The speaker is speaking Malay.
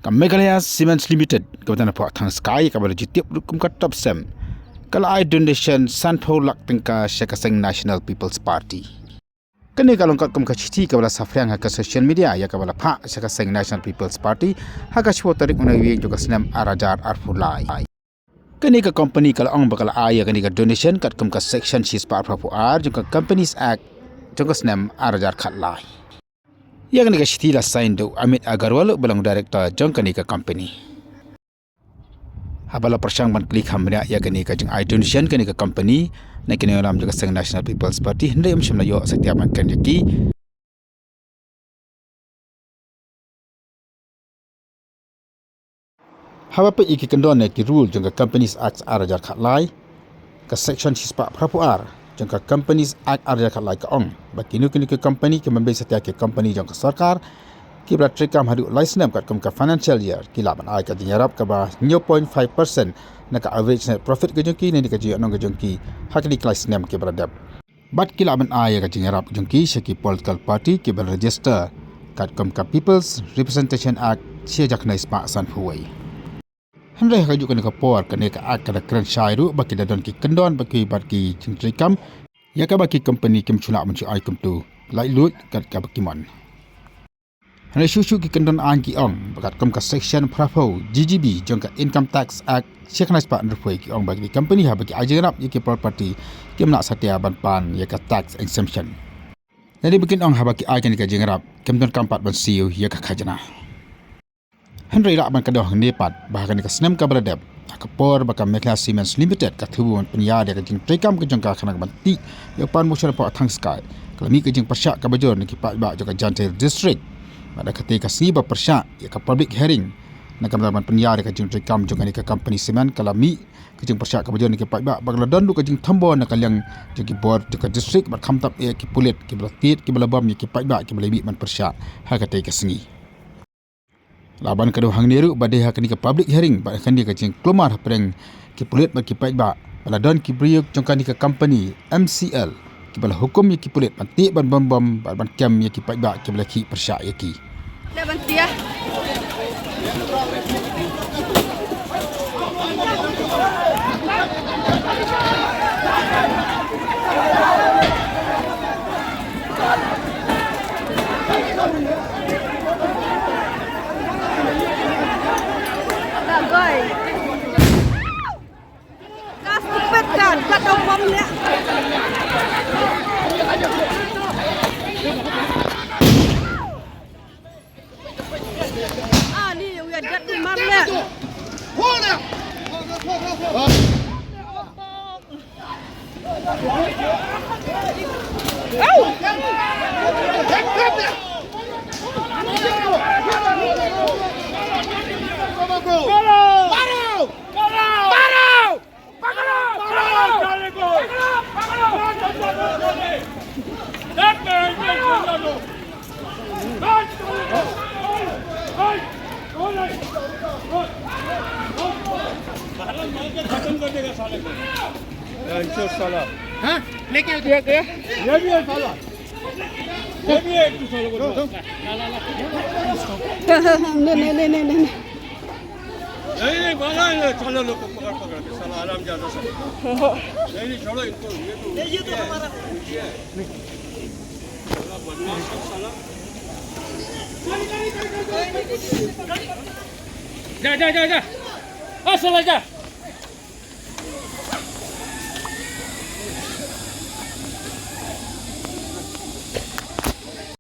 Meghalaya Cements Limited kebetulan puak thang sky kabar jitiap rukum kat top sem kala ai donation sanpho lak Tyngka Syakaseng National People's Party kene kalong kat kum kachiti kabala safriang ha social media ya kabala pha Syakaseng National People's Party ha ka shwo tarik unawi juga senam arajar arfulai kene ka company kala ong bakala ai kene ka donation kat kum ka section she's par prapu ar juga companies act juga senam arajar khatlai yang ni kasih lah sign do Amit Agarwal belang director jong kani ka company. Habala persang ban klik hamnya ya kani ka jeng donation kani ka company na kini orang juga Syakaseng National People's Party hendai macam yo setiap makan jeki. Haba pe iki kendon ki rule jong ka companies act arajar khatlai ka section hispa prapuar jong ka companies act arajar khatlai ka ong baki nu kini ka company ke membeli setiap ke company jong ka sarkar ki berat rekam hadu license kat kum ka financial year ki laban ai ka dinyarap ka ba 0.5% na ka average net profit ke jongki ni ka ji anong ke jongki hakli license ke beradab bat ki laban ai ka dinyarap jongki syaki political party ki ber register kat kum ka People's Representation Act sia jakna ispa san huwai Hendai ka juga ka por ka ka ak ka kran shairu baki dadon ki kendon baki barki jingtrikam ya ka baki company kim chula mencu ai kum tu lai lut kat ka baki mon Hendai susu ki kendon an ki ong bakat kum ka section prapo GGB jong ka income tax act syakna spa ndroi ki ong baki company ha baki ajarap ya ki property kim nak satia ban pan ya ka tax exemption jadi bikin ong ha baki ai ka jingrap kim don kampat ban Siew ya ka Khajna Hendai lak ban kadoh nepat bahkan ka senam ka beradab akapor baka Meghalaya Cements Limited ka thubuan penyar dia ka jing trekam ke jangka khanak banti ya pan motion pa thang sky kalami ke jing persyak ka bajor ni ki pa ba joka Jantel district pada ketika siba persyak ya ka public hearing na kameraman penyar dia ka jing trekam joka ni ka company cement kalami ke jing persyak ka bajor ni ki pa ba bagla dandu ka jing thambon na kalyang jiki board joka district bar khamtap ya ki pulit ki belatit ki belabam ya ki pa ba ki belebi man persyak ha ka te ka sengi Laban kado hang neru badai hak ni ke public hearing bahkan dia kacing kelomar pereng ki pulit bagi paik ba baladon ki briuk jongkan ni ke company MCL ki bala hukum ya ki pulit pantik ban bom ban kem ya ki paik ba ki bala ki persyak ya ki dah banti ya kat omong ni. Ah ni uya dat di mana? Hola. Au. साला हाँ लेके दिया गया ये भी है साला ये भी है तू साला को नहीं नहीं माला है साला लोग को पकड़ पकड़ के साला आराम ज्यादा से नहीं छोड़ो इनको ये तो हमारा साला बदमाश साला जा आ साला जा